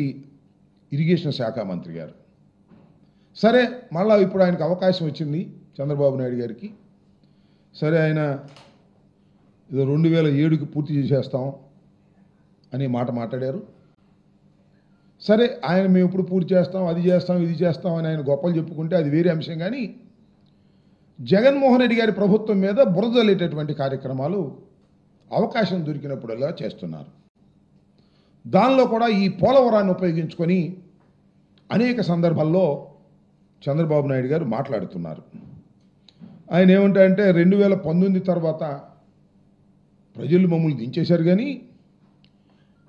ఉన్నటువంటి ఇరిగేషన్ శాఖ మంత్రి గారు. సరే, మళ్ళా ఇప్పుడు ఆయనకు అవకాశం వచ్చింది చంద్రబాబు నాయుడు గారికి. సరే, ఆయన ఏదో 2007కి పూర్తి చేసేస్తాం అనే మాట మాట్లాడారు. సరే, ఆయన మేము ఇప్పుడు పూర్తి చేస్తాం, అది చేస్తాం, ఇది చేస్తాం అని ఆయన గొప్పలు చెప్పుకుంటే అది వేరే అంశం. కానీ జగన్మోహన్ రెడ్డి గారి ప్రభుత్వం మీద బురదలేటటువంటి కార్యక్రమాలు అవకాశం దొరికినప్పుడల్లా చేస్తున్నారు. దానిలో కూడా ఈ పోలవరాన్ని ఉపయోగించుకొని అనేక సందర్భాల్లో చంద్రబాబు నాయుడు గారు మాట్లాడుతున్నారు. ఆయన ఏమంటారంటే 2019 తర్వాత ప్రజలు మమ్మల్ని దించేశారు, కానీ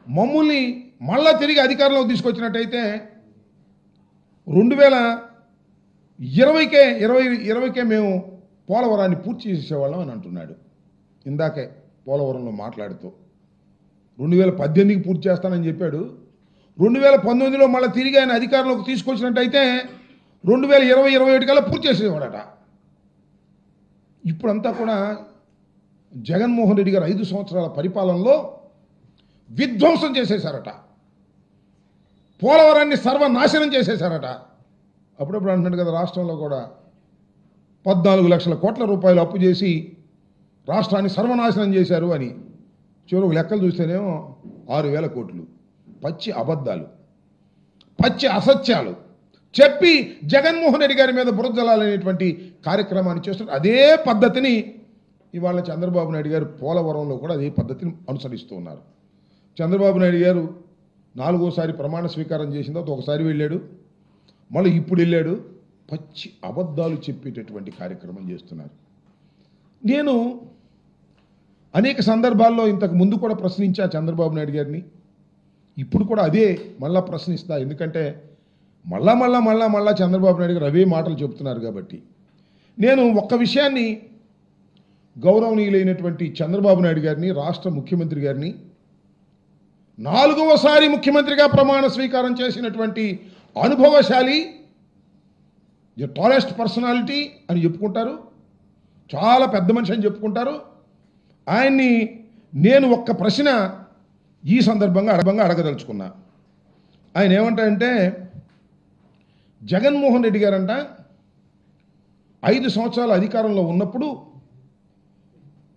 మమ్మల్ని మళ్ళా తిరిగి అధికారంలోకి తీసుకొచ్చినట్టయితే 2020కే మేము పోలవరాన్ని పూర్తి చేసేవాళ్ళం అని అంటున్నాడు. ఇందాకే పోలవరంలో మాట్లాడుతూ 2018కి పూర్తి చేస్తానని చెప్పాడు. 2019లో మళ్ళీ తిరిగి ఆయన అధికారంలోకి తీసుకొచ్చినట్టయితే 2020-21 కల్లా పూర్తి చేసేవాడట. ఇప్పుడంతా కూడా జగన్మోహన్ రెడ్డి గారు 5 సంవత్సరాల పరిపాలనలో విధ్వంసం చేసేశారట, పోలవరాన్ని సర్వనాశనం చేసేశారట. అప్పుడప్పుడు అంటున్నాడు కదా, రాష్ట్రంలో కూడా 14 లక్షల కోట్ల రూపాయలు అప్పు చేసి రాష్ట్రాన్ని సర్వనాశనం చేశారు అని. చివరికి లెక్కలు చూస్తేనేమో 6,000 కోట్లు. పచ్చి అబద్ధాలు, పచ్చి అసత్యాలు చెప్పి జగన్మోహన్ రెడ్డి గారి మీద బురదలాలనేటువంటి కార్యక్రమాన్ని చేస్తున్నారు. అదే పద్ధతిని ఇవాళ చంద్రబాబు నాయుడు గారు పోలవరంలో కూడా అదే పద్ధతిని అనుసరిస్తూ ఉన్నారు. చంద్రబాబు నాయుడు గారు 4వసారి ప్రమాణ స్వీకారం చేసిన తర్వాత ఒకసారి వెళ్ళాడు, మళ్ళీ ఇప్పుడు వెళ్ళాడు. పచ్చి అబద్ధాలు చెప్పేటటువంటి కార్యక్రమం చేస్తున్నారు. నేను అనేక సందర్భాల్లో ఇంతకు ముందు కూడా ప్రశ్నించా చంద్రబాబు నాయుడు గారిని, ఇప్పుడు కూడా అదే మళ్ళా ప్రశ్నిస్తా. ఎందుకంటే మళ్ళా చంద్రబాబు నాయుడు గారు అవే మాటలు చెబుతున్నారు కాబట్టి. నేను ఒక్క విషయాన్ని గౌరవనీయులైనటువంటి చంద్రబాబు నాయుడు గారిని, రాష్ట్ర ముఖ్యమంత్రి గారిని, 4వసారి ముఖ్యమంత్రిగా ప్రమాణ స్వీకారం చేసినటువంటి అనుభవశాలి, ది టాలెస్ట్ పర్సనాలిటీ అని చెప్పుకుంటారు, చాలా పెద్ద మనిషి అని చెప్పుకుంటారు. ఆయన్ని నేను ఒక్క ప్రశ్న ఈ సందర్భంగా అడగదలుచుకున్నా. ఆయన ఏమంటారంటే, జగన్మోహన్ రెడ్డి గారంట 5 సంవత్సరాల అధికారంలో ఉన్నప్పుడు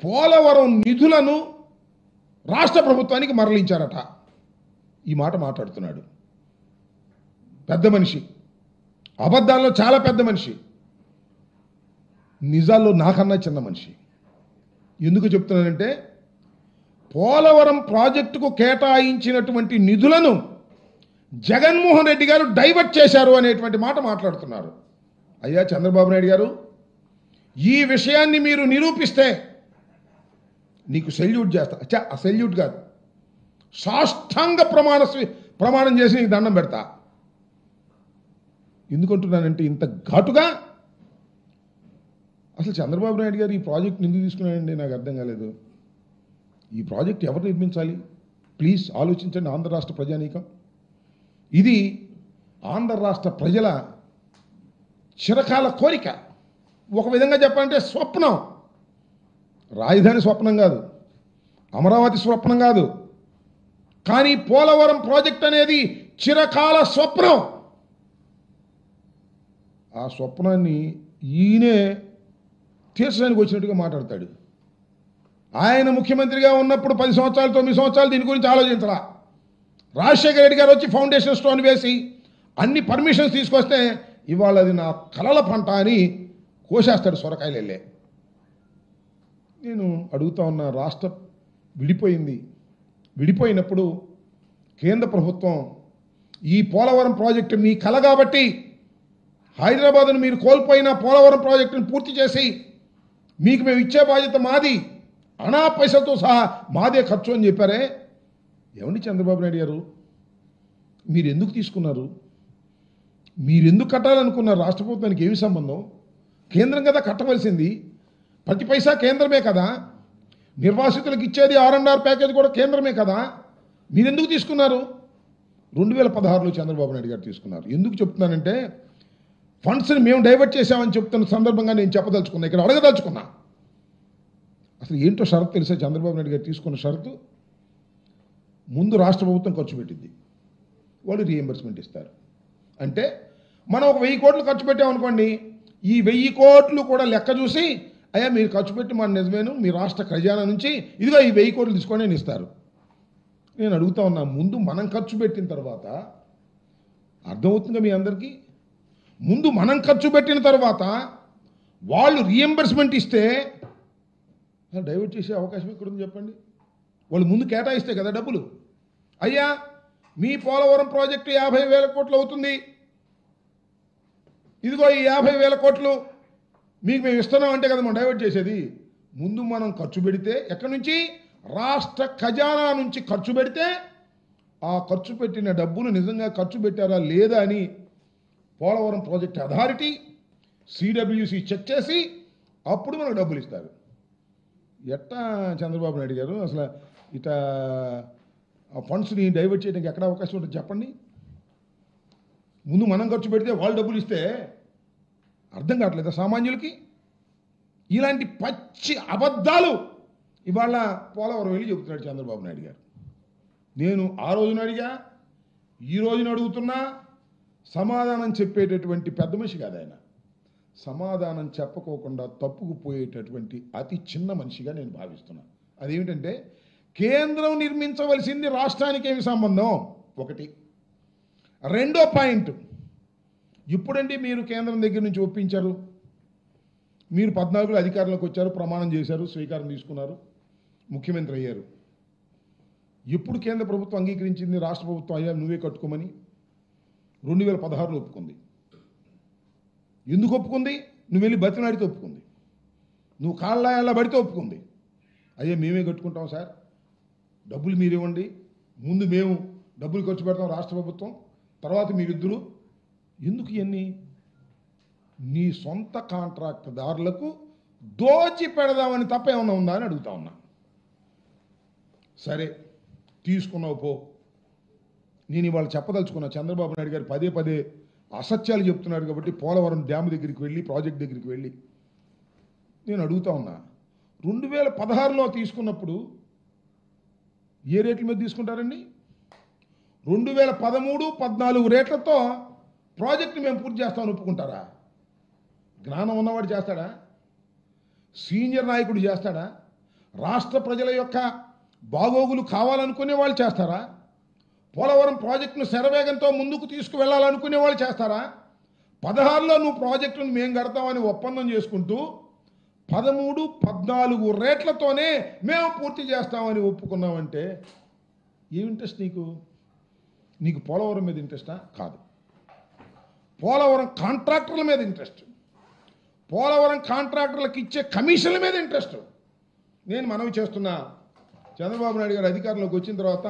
పోలవరం నిధులను రాష్ట్ర ప్రభుత్వానికి మరలించారట. ఈ మాట మాట్లాడుతున్నాడు. పెద్ద మనిషి, అబద్ధాల్లో చాలా పెద్ద మనిషి, నిజాల్లో నాకన్నా చిన్న మనిషి. ఎందుకు చెప్తున్నానంటే, పోలవరం ప్రాజెక్టుకు కేటాయించినటువంటి నిధులను జగన్మోహన్ రెడ్డి గారు డైవర్ట్ చేశారు అనేటువంటి మాట మాట్లాడుతున్నారు. అయ్యా చంద్రబాబు నాయుడు గారు, ఈ విషయాన్ని మీరు నిరూపిస్తే నీకు సెల్యూట్ చేస్తా. సెల్యూట్ కాదు, సాష్టాంగ ప్రమాణం చేసి నీకు దండం పెడతా. ఎందుకంటున్నానంటే, ఇంత ఘాటుగా అసలు చంద్రబాబు నాయుడు గారు ఈ ప్రాజెక్ట్ని ఎందుకు తీసుకున్నాడండి నాకు అర్థం కాలేదు. ఈ ప్రాజెక్ట్ ఎవరు నిర్మించాలి? ప్లీజ్ ఆలోచించండి ఆంధ్ర రాష్ట్ర ప్రజానీకం. ఇది ఆంధ్ర రాష్ట్ర ప్రజల చిరకాల కోరిక. ఒక విధంగా చెప్పాలంటే స్వప్నం. రాజధాని స్వప్నం కాదు, అమరావతి స్వప్నం కాదు, కానీ పోలవరం ప్రాజెక్ట్ అనేది చిరకాల స్వప్నం. ఆ స్వప్నాన్ని ఈయనే తీర్చడానికి వచ్చినట్టుగా మాట్లాడతాడు. ఆయన ముఖ్యమంత్రిగా ఉన్నప్పుడు 10 సంవత్సరాలు 9 సంవత్సరాలు దీని గురించి ఆలోచించరా. రాజశేఖర రెడ్డి గారు వచ్చి ఫౌండేషన్ స్టోన్ వేసి అన్ని పర్మిషన్స్ తీసుకొస్తే ఇవాళ అది నా కలల పంట అని కోసేస్తాడు సొరకాయలు వెళ్ళే. నేను అడుగుతా ఉన్న, రాష్ట్రం విడిపోయినప్పుడు కేంద్ర ప్రభుత్వం ఈ పోలవరం ప్రాజెక్టు మీ కల కాబట్టి హైదరాబాద్ను మీరు కోల్పోయిన పోలవరం ప్రాజెక్టును పూర్తి చేసి మీకు మేము ఇచ్చే బాధ్యత మాది, అనా పైసలతో సహా మాదే ఖర్చు అని చెప్పారే. ఏమండి చంద్రబాబు నాయుడు గారు, మీరు ఎందుకు తీసుకున్నారు? మీరు ఎందుకు కట్టాలనుకున్నారు? రాష్ట్ర ప్రభుత్వానికి ఏమి సంబంధం? కేంద్రం కదా కట్టవలసింది, ప్రతి పైసా కేంద్రమే కదా, నిర్వాసితులకు ఇచ్చేది R&R ప్యాకేజ్ కూడా కేంద్రమే కదా. మీరు ఎందుకు తీసుకున్నారు? 2016లో చంద్రబాబు నాయుడు గారు తీసుకున్నారు. ఎందుకు చెప్తున్నానంటే, ఫండ్స్ని మేము డైవర్ట్ చేసామని చెప్తున్న సందర్భంగా నేను చెప్పదలుచుకున్నా, ఇక్కడ అడగదలుచుకున్నా. అసలు ఏంటో షరతు తెలిసే చంద్రబాబు నాయుడు గారు తీసుకున్న షరతు, ముందు రాష్ట్ర ప్రభుత్వం ఖర్చు పెట్టింది, వాళ్ళు రీఎంబర్స్మెంట్ ఇస్తారు. అంటే మనం ఒక 1000 కోట్లు ఖర్చు పెట్టామనుకోండి, ఈ 1000 కోట్లు కూడా లెక్క చూసి అయ్యా మీరు ఖర్చు పెట్టి మన నిజమేను మీ రాష్ట్ర ఖజానా నుంచి ఇదిగో ఈ 1000 కోట్లు తీసుకొని అని ఇస్తారు. నేను అడుగుతా ఉన్నా, ముందు మనం ఖర్చు పెట్టిన తర్వాత అర్థమవుతుందా మీ అందరికీ? ముందు మనం ఖర్చు పెట్టిన తర్వాత వాళ్ళు రీఎంబర్స్మెంట్ ఇస్తే డైవర్ట్ చేసే అవకాశం ఎక్కడుంది చెప్పండి? వాళ్ళు ముందు కేటాయిస్తే కదా డబ్బులు. అయ్యా మీ పోలవరం ప్రాజెక్టు 50,000 కోట్లు అవుతుంది, ఇదిగో ఈ 50,000 కోట్లు మీకు మేము ఇస్తున్నాం అంటే కదా మనం డైవర్ట్ చేసేది. ముందు మనం ఖర్చు పెడితే ఎక్కడి నుంచి? రాష్ట్ర ఖజానా నుంచి ఖర్చు పెడితే ఆ ఖర్చు పెట్టిన డబ్బులు నిజంగా ఖర్చు పెట్టారా లేదా అని Polavaram project authority CWC check చేసి అప్పుడు మనకు డబ్బులు ఇస్తారు. ఎట్టా చంద్రబాబు నాయుడు గారు అసలు ఇట ఆ ఫండ్స్ని డైవర్ట్ చేయడానికి ఎక్కడ అవకాశం ఉంటుంది చెప్పండి? ముందు మనం ఖర్చు పెడితే వాళ్ళు డబ్బులు ఇస్తే అర్థం కావట్లేదా సామాన్యులకి? ఇలాంటి పచ్చి అబద్ధాలు ఇవాళ పోలవరం వెళ్ళి చెబుతున్నాడు చంద్రబాబు నాయుడు గారు. నేను ఆ రోజున అడిగా, ఈ రోజున అడుగుతున్నా, సమాధానం చెప్పేటటువంటి పెద్ద మనిషి కాదు ఆయన. సమాధానం చెప్పకోకుండా తప్పుకుపోయేటటువంటి అతి చిన్న మనిషిగా నేను భావిస్తున్నాను. అదేమిటంటే కేంద్రం నిర్మించవలసింది రాష్ట్రానికి ఏమి సంబంధం ఒకటి. రెండో పాయింట్, ఇప్పుడండి మీరు కేంద్రం దగ్గర నుంచి ఒప్పించారు, మీరు 14లో అధికారంలోకి వచ్చారు, ప్రమాణం చేశారు, స్వీకారం తీసుకున్నారు, ముఖ్యమంత్రి అయ్యారు. ఎప్పుడు కేంద్ర ప్రభుత్వం అంగీకరించింది రాష్ట్ర ప్రభుత్వం అయ్యా నువ్వే కట్టుకోమని? 2016లో ఒప్పుకుంది. ఎందుకు ఒప్పుకుంది? నువ్వు వెళ్ళి బతినాడితే ఒప్పుకుంది, నువ్వు కాళ్ళ పడితే ఒప్పుకుంది. అయ్యా మేమే కట్టుకుంటాం సార్, డబ్బులు మీరు ఇవ్వండి, ముందు మేము డబ్బులు ఖర్చు పెడతాం రాష్ట్ర ప్రభుత్వం, తర్వాత మీరిద్దరు. ఎందుకు ఇవన్నీ? నీ సొంత కాంట్రాక్టుదారులకు దోచి పెడదామని తప్ప ఏమన్నా ఉందా అని అడుగుతా ఉన్నా. సరే తీసుకున్నావు పో. నేను ఇవాళ చెప్పదలుచుకున్నా, చంద్రబాబు నాయుడు గారు పదే పదే అసత్యాలు చెప్తున్నాడు కాబట్టి పోలవరం డ్యామ్ దగ్గరికి వెళ్ళి ప్రాజెక్ట్ దగ్గరికి వెళ్ళి నేను అడుగుతా ఉన్నా, 2016లో తీసుకున్నప్పుడు ఏ రేట్ల మీద తీసుకుంటారండి? 2013, 14 రేట్లతో ప్రాజెక్టు మేము పూర్తి చేస్తామని ఒప్పుకుంటారా? జ్ఞానం ఉన్నవాడు చేస్తాడా? సీనియర్ నాయకుడు చేస్తాడా? రాష్ట్ర ప్రజల యొక్క బాగోగులు కావాలనుకునే వాళ్ళు చేస్తారా? పోలవరం ప్రాజెక్టును శరవేగంతో ముందుకు తీసుకువెళ్ళాలనుకునే వాళ్ళు చేస్తారా? 16లో నువ్వు ప్రాజెక్టును మేము కడతామని ఒప్పందం చేసుకుంటూ 13, 14 రేట్లతోనే మేము పూర్తి చేస్తామని ఒప్పుకున్నామంటే ఏం ఇంట్రెస్ట్ నీకు? నీకు పోలవరం మీద ఇంట్రెస్టా? కాదు. పోలవరం కాంట్రాక్టర్ల మీద ఇంట్రెస్ట్, పోలవరం కాంట్రాక్టర్లకు ఇచ్చే కమిషన్ల మీద ఇంట్రెస్ట్. నేను మనవి చేస్తున్నా, చంద్రబాబు నాయుడు గారు అధికారంలోకి వచ్చిన తర్వాత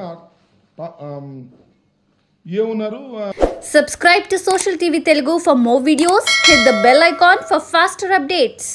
ఏమున్నారు? Subscribe to Social TV Telugu for more videos. Hit the bell icon for faster updates.